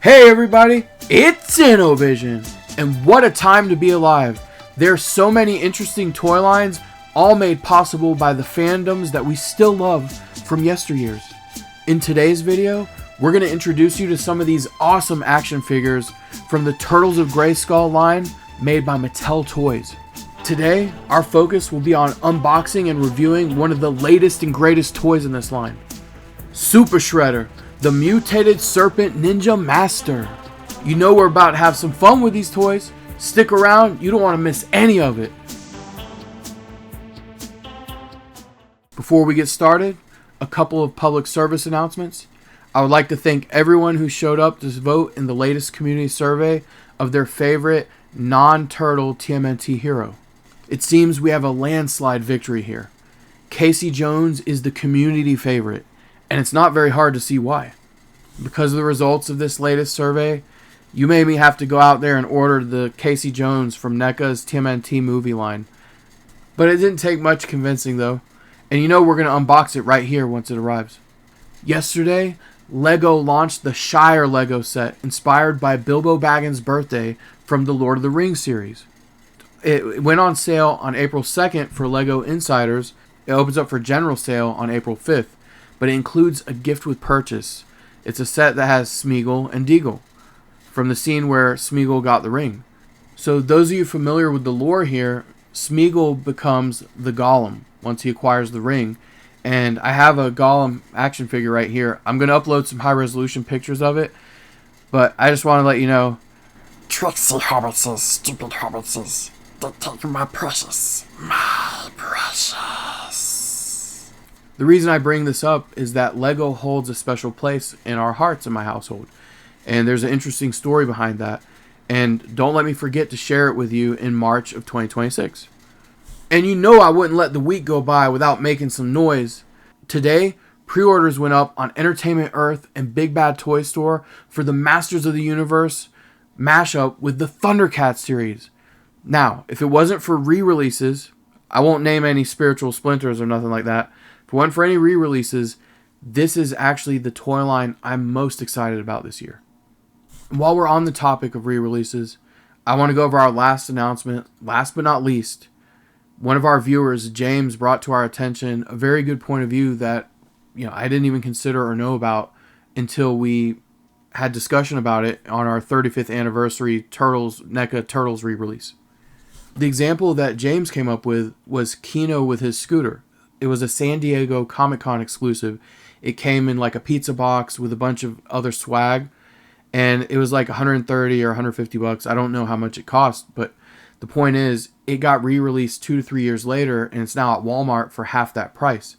Hey everybody, it's Innovision, and what a time to be alive. There's so many interesting toy lines, all made possible by the fandoms that we still love from yesteryears. In today's video, we're going to introduce you to some of these awesome action figures from the Turtles of Grayskull line made by Mattel Toys. Today, our focus will be on unboxing and reviewing one of the latest and greatest toys in this line, Super Shredder, the mutated Serpent Ninja Master. You know we're about to have some fun with these toys. Stick around, you don't want to miss any of it. Before we get started, a couple of public service announcements. I would like to thank everyone who showed up to vote in the latest community survey of their favorite non-turtle TMNT hero. It seems we have a landslide victory here. Casey Jones is the community favorite, and it's not very hard to see why. Because of the results of this latest survey, you made me have to go out there and order the Casey Jones from NECA's TMNT movie line. But it didn't take much convincing though, and you know we're going to unbox it right here once it arrives. Yesterday, LEGO launched the Shire LEGO set inspired by Bilbo Baggins' birthday from the Lord of the Rings series. It went on sale on April 2nd for LEGO Insiders. It opens up for general sale on April 5th. But it includes a gift with purchase. It's a set that has Smeagol and Deagle from the scene where Smeagol got the ring. So those of you familiar with the lore here, Smeagol becomes the Gollum once he acquires the ring. And I have a Gollum action figure right here. I'm going to upload some high resolution pictures of it. But I just want to let you know, Tricksy hobbitses, stupid hobbitses, they take my precious. the reason I bring this up is that LEGO holds a special place in our hearts in my household. And there's an interesting story behind that. And don't let me forget to share it with you in March of 2026. And you know I wouldn't let the week go by without making some noise. Today, pre-orders went up on Entertainment Earth and Big Bad Toy Store for the Masters of the Universe mashup with the Thundercats series. Now, if it wasn't for re-releases, I won't name any spiritual splinters or nothing like that. If it wasn't for any re-releases, this is actually the toy line I'm most excited about this year. And while we're on the topic of re-releases, I want to go over our last announcement. Last but not least, one of our viewers, James, brought to our attention a very good point of view that I didn't even consider or know about until we had discussion about it on our 35th anniversary NECA Turtles re-release. The example that James came up with was Kino with his scooter. It was a San Diego Comic-Con exclusive. It came in like a pizza box with a bunch of other swag, and it was like 130 or 150 bucks. I don't know how much it cost, but the point is it got re-released 2 to 3 years later, and it's now at Walmart for half that price.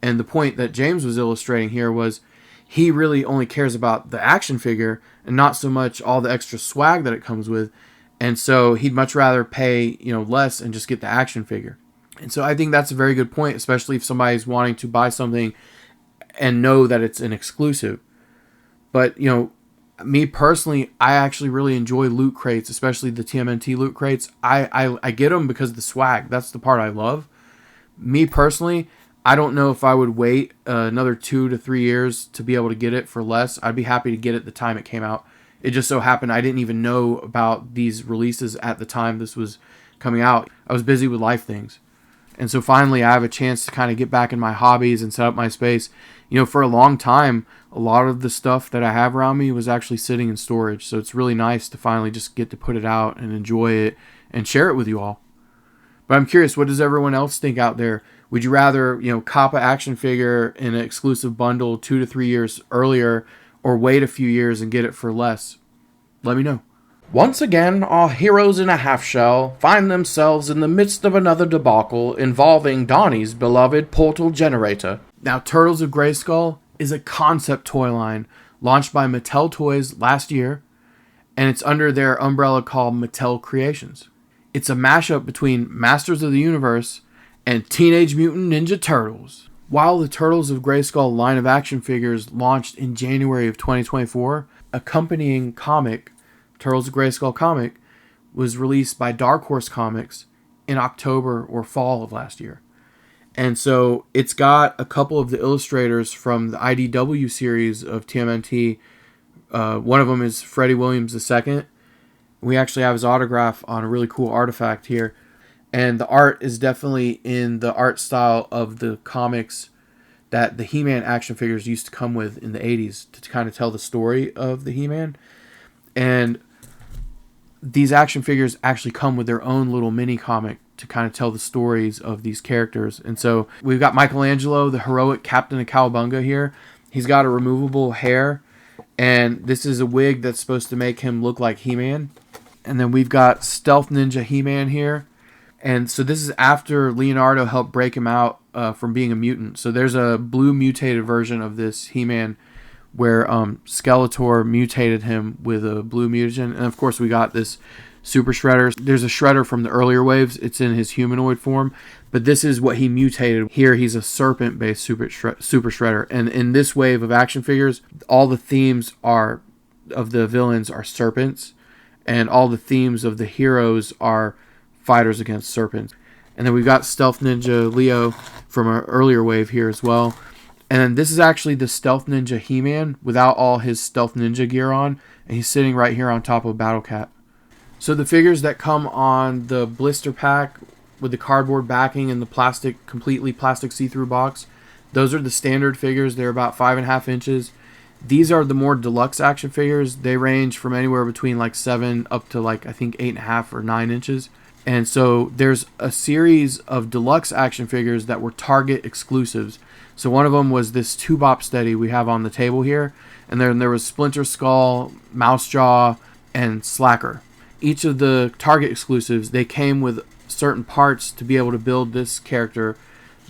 And the point that James was illustrating here was he really only cares about the action figure and not so much all the extra swag that it comes with. And so he'd much rather pay, less and just get the action figure. And so I think that's a very good point, especially if somebody's wanting to buy something and know that it's an exclusive. But, me personally, I actually really enjoy loot crates, especially the TMNT loot crates. I get them because of the swag. That's the part I love. Me personally, I don't know if I would wait another 2 to 3 years to be able to get it for less. I'd be happy to get it the time it came out. It just so happened I didn't even know about these releases at the time this was coming out. I was busy with life things. And so finally I have a chance to kind of get back in my hobbies and set up my space. For a long time, a lot of the stuff that I have around me was actually sitting in storage. So it's really nice to finally just get to put it out and enjoy it and share it with you all. But I'm curious, what does everyone else think out there? Would you rather, cop an action figure in an exclusive bundle 2 to 3 years earlier, or wait a few years and get it for less? Let me know. Once again, our heroes in a half-shell find themselves in the midst of another debacle involving Donnie's beloved portal generator. Now, Turtles of Grayskull is a concept toy line launched by Mattel Toys last year, and it's under their umbrella called Mattel Creations. It's a mashup between Masters of the Universe and Teenage Mutant Ninja Turtles. While the Turtles of Grayskull line of action figures launched in January of 2024, accompanying comic, Turtles of Grayskull comic, was released by Dark Horse Comics in October or fall of last year. And so it's got a couple of the illustrators from the IDW series of TMNT One of them is Freddie Williams II. We actually have his autograph on a really cool artifact here. And the art is definitely in the art style of the comics that the He-Man action figures used to come with in the 80s to kind of tell the story of the He-Man. And these action figures actually come with their own little mini comic to kind of tell the stories of these characters. And so we've got Michelangelo, the heroic Captain of Cowabunga here. He's got a removable hair, and this is a wig that's supposed to make him look like He-Man. And then we've got Stealth Ninja He-Man here. And so this is after Leonardo helped break him out from being a mutant. So there's a blue mutated version of this He-Man where Skeletor mutated him with a blue mutagen. And of course we got this Super Shredder. There's a Shredder from the earlier waves. It's in his humanoid form. But this is what he mutated. Here he's a serpent-based Super Shredder. And in this wave of action figures, all the themes of the villains are serpents. And all the themes of the heroes are fighters against serpents. And then we've got Stealth Ninja Leo from our earlier wave here as well. And this is actually the Stealth Ninja He-Man without all his Stealth Ninja gear on. And he's sitting right here on top of Battle Cat. So the figures that come on the blister pack with the cardboard backing and the completely plastic see-through box, those are the standard figures. They're about 5.5 inches. These are the more deluxe action figures. They range from anywhere between like 7 up to like I think 8.5 or 9 inches. And so there's a series of deluxe action figures that were Target exclusives. So one of them was this 2-bop steady we have on the table here. And then there was Splinter Skull, Mouse Jaw, and Slacker. Each of the Target exclusives, they came with certain parts to be able to build this character,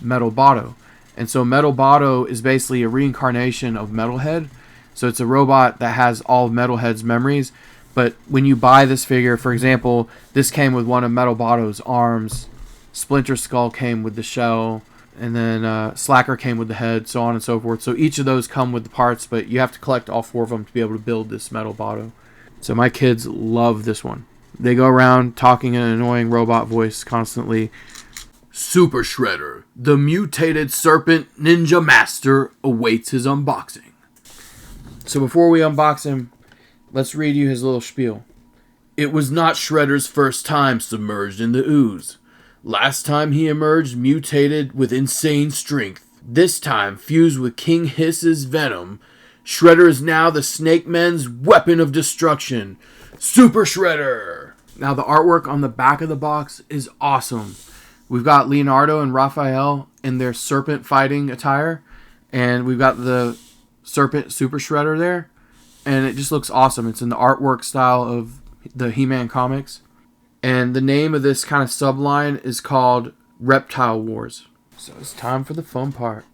Metal Botto. And so Metal Botto is basically a reincarnation of Metalhead. So it's a robot that has all of Metalhead's memories. But when you buy this figure, for example, this came with one of Metal Botto's arms. Splinter Skull came with the shell. And then Slacker came with the head, so on and so forth. So each of those come with the parts, but you have to collect all 4 of them to be able to build this Metal Botto. So my kids love this one. They go around talking in an annoying robot voice constantly. Super Shredder, the mutated serpent ninja master, awaits his unboxing. So before we unbox him, let's read you his little spiel. It was not Shredder's first time submerged in the ooze. Last time he emerged mutated with insane strength. This time fused with King Hiss's venom. Shredder is now the Snake Men's weapon of destruction. Super Shredder! Now the artwork on the back of the box is awesome. We've got Leonardo and Raphael in their serpent fighting attire. And we've got the Serpent Super Shredder there. And it just looks awesome. It's in the artwork style of the He-Man comics. And the name of this kind of subline is called Reptile Wars. So it's time for the fun part.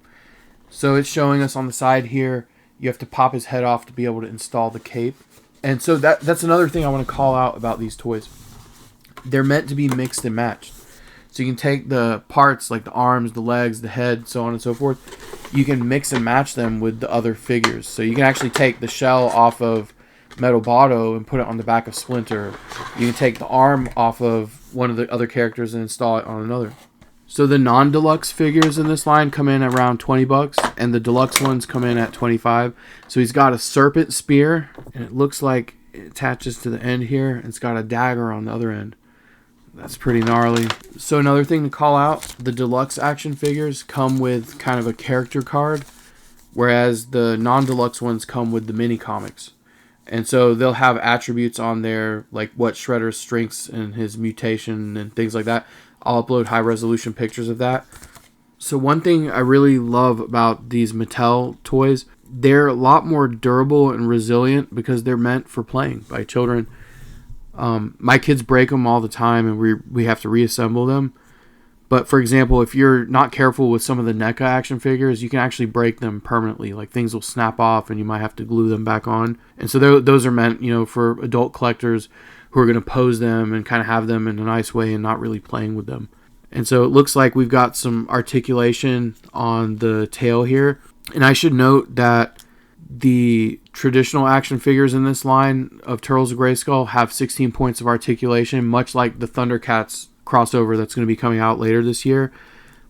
So it's showing us on the side here, you have to pop his head off to be able to install the cape. And so that's another thing I want to call out about these toys. They're meant to be mixed and matched. So you can take the parts like the arms, the legs, the head, so on and so forth. You can mix and match them with the other figures. So you can actually take the shell off of Metal Botto and put it on the back of Splinter. You can take the arm off of one of the other characters and install it on another. So the non-deluxe figures in this line come in around $20, and the deluxe ones come in at $25. So he's got a serpent spear, and it looks like it attaches to the end here, and it's got a dagger on the other end. That's pretty gnarly. So another thing to call out, the deluxe action figures come with kind of a character card, whereas the non-deluxe ones come with the mini comics. And so they'll have attributes on there, like what Shredder's strengths and his mutation and things like that. I'll upload high-resolution pictures of that. So one thing I really love about these Mattel toys, they're a lot more durable and resilient because they're meant for playing by children. My kids break them all the time, and we have to reassemble them. But for example, if you're not careful with some of the NECA action figures, you can actually break them permanently. Like things will snap off, and you might have to glue them back on. And so those are meant, for adult collectors who are going to pose them and kind of have them in a nice way and not really playing with them. And so it looks like we've got some articulation on the tail here. And I should note that the traditional action figures in this line of Turtles of Grayskull have 16 points of articulation, much like the Thundercats crossover that's going to be coming out later this year.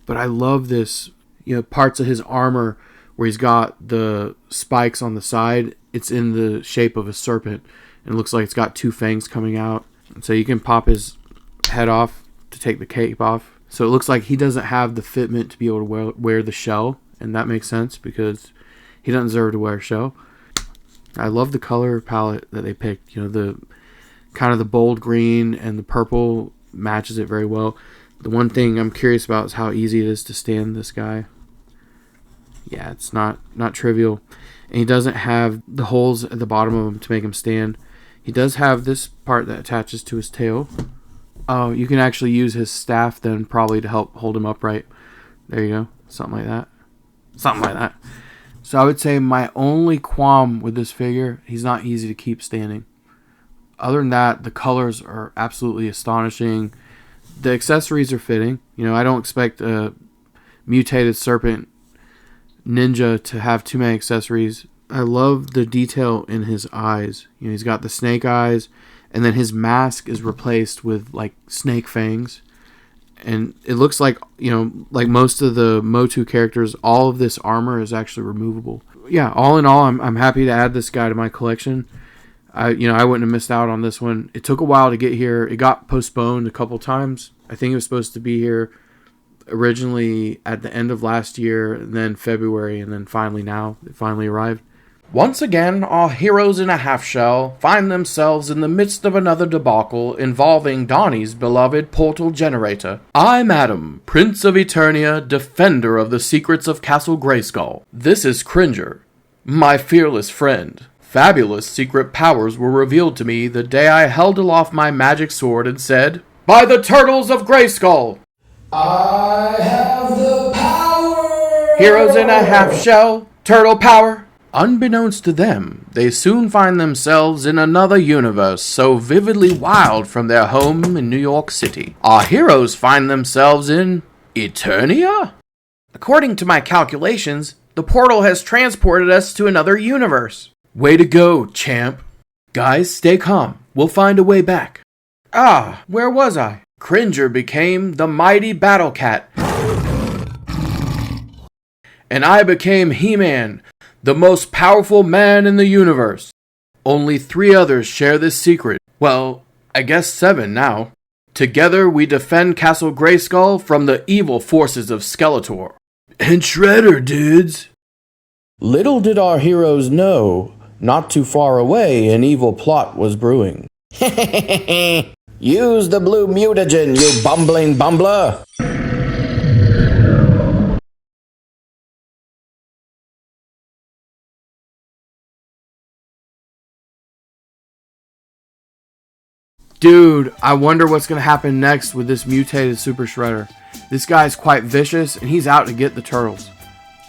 But I love this, parts of his armor where he's got the spikes on the side. it's in the shape of a serpent. And it looks like it's got 2 fangs coming out. And so you can pop his head off to take the cape off. So it looks like he doesn't have the fitment to be able to wear the shell. And that makes sense because he doesn't deserve to wear a shell. I love the color palette that they picked. You know, the kind of the bold green and the purple matches it very well. The one thing I'm curious about is how easy it is to stand this guy. Yeah, it's not trivial. And he doesn't have the holes at the bottom of him to make him stand. He does have this part that attaches to his tail. Oh, you can actually use his staff then probably to help hold him upright. There you go. Something like that. Something like that. So I would say my only qualm with this figure, he's not easy to keep standing. Other than that, the colors are absolutely astonishing. The accessories are fitting. You know, I don't expect a mutated serpent ninja to have too many accessories. I love the detail in his eyes. You know, he's got the snake eyes, and then his mask is replaced with like snake fangs. And it looks like, you know, like most of the MOTU characters, all of this armor is actually removable. Yeah, all in all, I'm happy to add this guy to my collection. I wouldn't have missed out on this one. It took a while to get here. It got postponed a couple times. I think it was supposed to be here originally at the end of last year, and then February, and then finally now it finally arrived. Once again, our heroes in a half-shell find themselves in the midst of another debacle involving Donnie's beloved portal generator. I'm Adam, Prince of Eternia, defender of the secrets of Castle Grayskull. This is Cringer, my fearless friend. Fabulous secret powers were revealed to me the day I held aloft my magic sword and said, "By the turtles of Grayskull, I have the power!" Heroes in a half-shell, turtle power. Unbeknownst to them, they soon find themselves in another universe so vividly wild from their home in New York City. Our heroes find themselves in Eternia? According to my calculations, the portal has transported us to another universe. Way to go, champ. Guys, stay calm. We'll find a way back. Ah, where was I? Cringer became the mighty Battle Cat. And I became He-Man, the most powerful man in the universe. Only 3 others share this secret. Well, I guess 7 now. Together we defend Castle Grayskull from the evil forces of Skeletor. And Shredder, dudes. Little did our heroes know, not too far away an evil plot was brewing. Use the blue mutagen, you bumbling bumbler! Dude, I wonder what's going to happen next with this mutated Super Shredder. This guy's quite vicious, and he's out to get the turtles.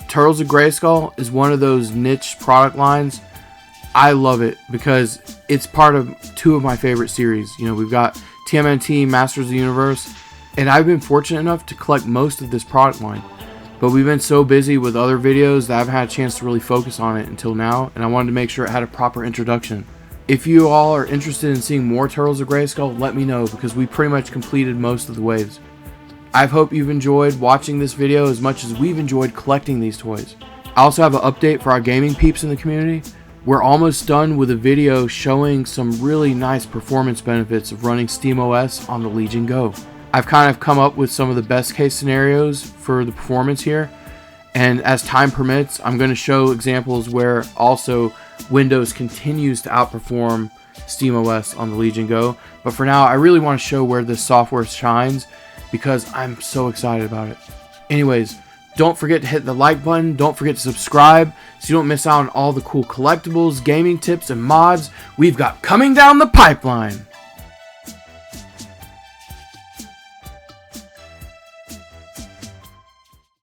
Turtles of Grayskull is one of those niche product lines. I love it because it's part of 2 of my favorite series. You know, we've got TMNT, Masters of the Universe, and I've been fortunate enough to collect most of this product line. But we've been so busy with other videos that I haven't had a chance to really focus on it until now, and I wanted to make sure it had a proper introduction. If you all are interested in seeing more Turtles of Grayskull, let me know because we pretty much completed most of the waves. I hope you've enjoyed watching this video as much as we've enjoyed collecting these toys. I also have an update for our gaming peeps in the community. We're almost done with a video showing some really nice performance benefits of running SteamOS on the Legion Go. I've kind of come up with some of the best case scenarios for the performance here, and as time permits, I'm going to show examples where also Windows continues to outperform SteamOS on the Legion Go. But for now, I really want to show where this software shines because I'm so excited about it. Anyways, don't forget to hit the like button. Don't forget to subscribe so you don't miss out on all the cool collectibles, gaming tips, and mods we've got coming down the pipeline.